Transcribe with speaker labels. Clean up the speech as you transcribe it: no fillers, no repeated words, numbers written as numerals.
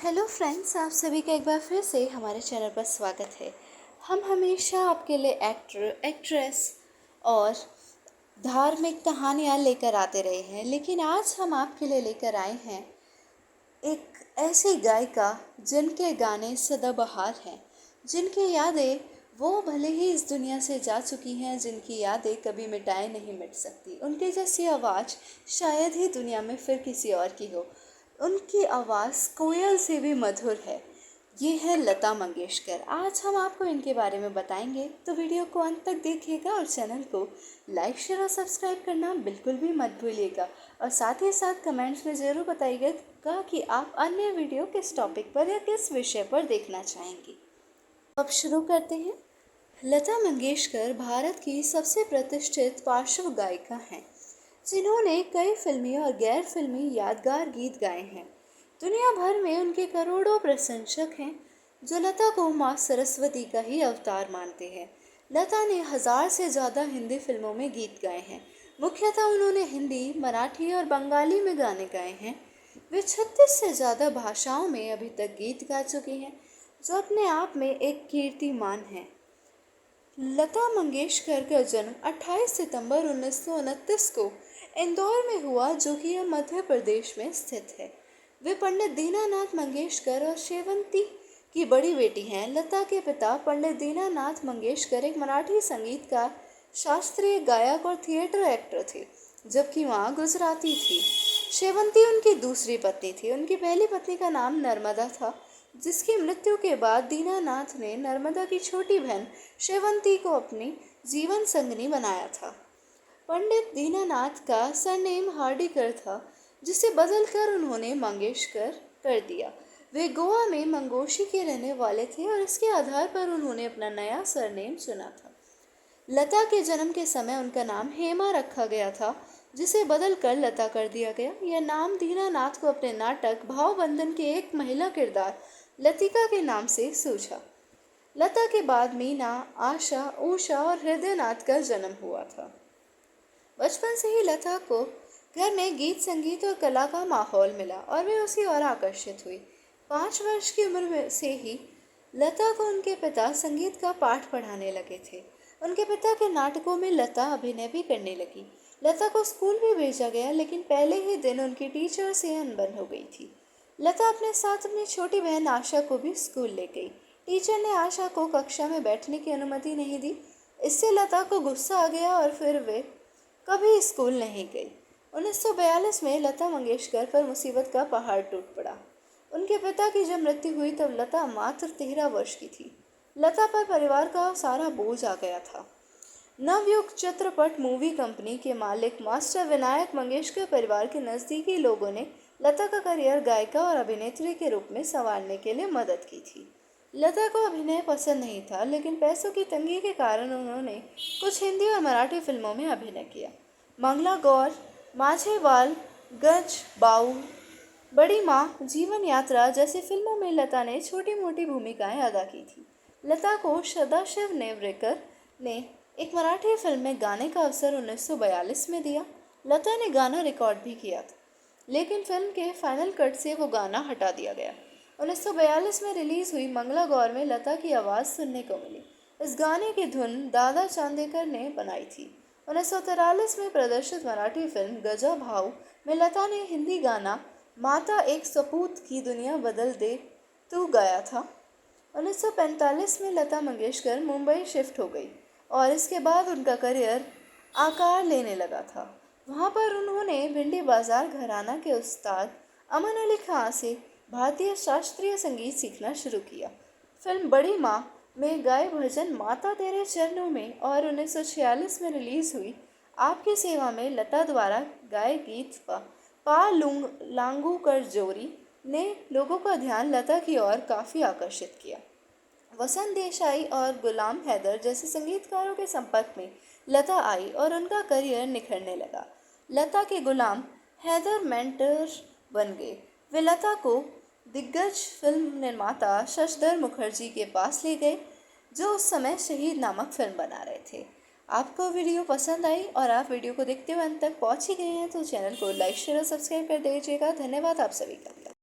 Speaker 1: Hello friends, आप सभी का एक बार फिर से हमारे चैनल पर स्वागत है। हम हमेशा आपके लिए एक्टर, एक्ट्रेस और धार्मिक कहानियाँ लेकर आते रहे हैं, लेकिन आज हम आपके लिए लेकर आए हैं एक ऐसी गायिका जिनके गाने सदाबहार हैं, जिनकी यादें वो भले ही इस दुनिया से जा चुकी हैं, जिनकी यादें कभी मिटाए नहीं मिट सकती। उनकी जैसी आवाज़ शायद ही दुनिया में फिर किसी और की हो। उनकी आवाज़ कोयल से भी मधुर है। ये है लता मंगेशकर। आज हम आपको इनके बारे में बताएंगे, तो वीडियो को अंत तक देखिएगा और चैनल को लाइक, शेयर और सब्सक्राइब करना बिल्कुल भी मत भूलिएगा। और साथ ही साथ कमेंट्स में ज़रूर बताइएगा कि आप अन्य वीडियो किस टॉपिक पर या किस विषय पर देखना चाहेंगी। अब शुरू करते हैं। लता मंगेशकर भारत की सबसे प्रतिष्ठित पार्श्व गायिका हैं, जिन्होंने कई फिल्मी और गैर फिल्मी यादगार गीत गाए हैं। दुनिया भर में उनके करोड़ों प्रशंसक हैं, जो लता को माँ सरस्वती का ही अवतार मानते हैं। लता ने 1000 से ज़्यादा हिंदी फिल्मों में गीत गाए हैं। मुख्यतः उन्होंने हिंदी, मराठी और बंगाली में गाने गाए हैं। वे 36 से ज़्यादा भाषाओं में अभी तक गीत गा चुकी हैं, जो अपने आप में एक कीर्तिमान है। लता मंगेशकर का जन्म 28 सितंबर 1929 को इंदौर में हुआ, जो कि यह मध्य प्रदेश में स्थित है। वे पंडित दीनानाथ मंगेशकर और शेवंती की बड़ी बेटी हैं। लता के पिता पंडित दीनानाथ मंगेशकर एक मराठी संगीतकार, शास्त्रीय गायक और थिएटर एक्टर थे, जबकि माँ गुजराती थी। शेवंती उनकी दूसरी पत्नी थी। उनकी पहली पत्नी का नाम नर्मदा था, जिसकी मृत्यु के बाद दीनानाथ ने नर्मदा की छोटी बहन शेवंती को अपनी जीवन संगनी बनाया था। पंडित दीनानाथ का सरनेम हार्डीकर था, जिसे बदलकर उन्होंने मंगेशकर कर दिया। वे गोवा में मंगोशी के रहने वाले थे और इसके आधार पर उन्होंने अपना नया सरनेम चुना था। लता के जन्म के समय उनका नाम हेमा रखा गया था, जिसे बदलकर लता कर दिया गया। यह नाम दीनानाथ को अपने नाटक भावबंधन के एक महिला किरदार लतिका के नाम से सूझा। लता के बाद मीना, आशा, उषा और हृदयनाथ का जन्म हुआ था। बचपन से ही लता को घर में गीत, संगीत और कला का माहौल मिला और वे उसी ओर आकर्षित हुई। 5 वर्ष की उम्र से ही लता को उनके पिता संगीत का पाठ पढ़ाने लगे थे। उनके पिता के नाटकों में लता अभिनय भी करने लगी। लता को स्कूल भी भेजा गया, लेकिन पहले ही दिन उनकी टीचर से अनबन हो गई थी। लता अपने साथ अपनी छोटी बहन आशा को भी स्कूल ले गई। टीचर ने आशा को कक्षा में बैठने की अनुमति नहीं दी। इससे लता को गुस्सा आ गया और फिर वे कभी स्कूल नहीं गई। 1942 में लता मंगेशकर पर मुसीबत का पहाड़ टूट पड़ा। उनके पिता की जब मृत्यु हुई तब लता मात्र 13 वर्ष की थी। लता पर परिवार का सारा बोझ आ गया था। नवयुग चित्रपट मूवी कंपनी के मालिक मास्टर विनायक मंगेशकर परिवार के नज़दीकी लोगों ने लता का करियर गायिका और अभिनेत्री के रूप में संवारने के लिए मदद की थी। लता को अभिनय पसंद नहीं था, लेकिन पैसों की तंगी के कारण उन्होंने कुछ हिंदी और मराठी फिल्मों में अभिनय किया। मंगला गौर, माझे बाल, गज, बाऊ, बड़ी माँ, जीवन यात्रा जैसी फिल्मों में लता ने छोटी मोटी भूमिकाएं अदा की थी। लता को सदाशिव नेवरेकर ने एक मराठी फिल्म में गाने का अवसर 1942 में दिया। लता ने गाना रिकॉर्ड भी किया था, लेकिन फिल्म के फाइनल कट से वो गाना हटा दिया गया। 1942 में रिलीज हुई मंगला गौर में लता की आवाज़ सुनने को मिली। इस गाने की धुन दादा चांदेकर ने बनाई थी। 1943 में प्रदर्शित मराठी फिल्म गजा भाऊ में लता ने हिंदी गाना माता एक सपूत की दुनिया बदल दे तू गाया था। 1945 में लता मंगेशकर मुंबई शिफ्ट हो गई और इसके बाद उनका करियर आकार लेने लगा था। वहाँ पर उन्होंने भिंडी बाजार घराना के उस्ताद अमन अली खां से भारतीय शास्त्रीय संगीत सीखना शुरू किया। फिल्म बड़ी माँ में गाए भजन माता तेरे चरणों में और 1946 में रिलीज हुई आपकी सेवा में लता द्वारा गाए गीत पा लूंग लांगू कर जोरी ने लोगों का ध्यान लता की ओर काफ़ी आकर्षित किया। वसंत देसाई और गुलाम हैदर जैसे संगीतकारों के संपर्क में लता आई और उनका करियर निखरने लगा। लता के गुलाम हैदर मेंटर बन गए। वे लता को दिग्गज फिल्म निर्माता शशधर मुखर्जी के पास ले गए, जो उस समय शहीद नामक फिल्म बना रहे थे। आपको वीडियो पसंद आई और आप वीडियो को देखते हुए अंत तक पहुंच ही गए हैं, तो चैनल को लाइक, शेयर और सब्सक्राइब कर दीजिएगा। धन्यवाद आप सभी का।